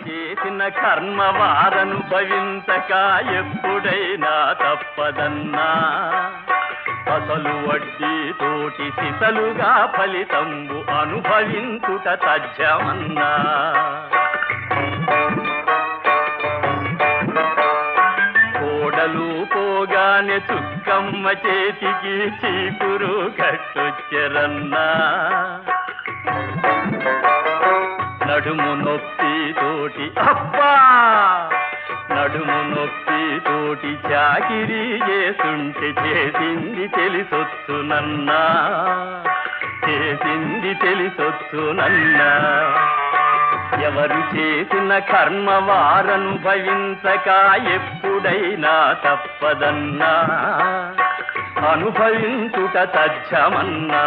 చేసిన కర్మ వారనుభవించక ఎప్పుడైనా తప్పదన్నా అసలు వడ్డీ తోటి సిసలుగా ఫలితంబు అనుభవించుట తథ్యమన్నా కోడలు పోగానే చుక్కమ్మ చేతికి చీపురు కట్టొచ్చెరన్నా నడుము నొప్పి తోటి అబ్బా నడుము నొప్పి తోటి చాకిరీ చేస్తుంటే చేసింది తెలిసొచ్చునన్నా చేసింది తెలిసొచ్చునన్నా ఎవరు చేసిన కర్మ వారనుభవించక ఎప్పుడైనా తప్పదన్నా అనుభవించుట తథ్యమన్నా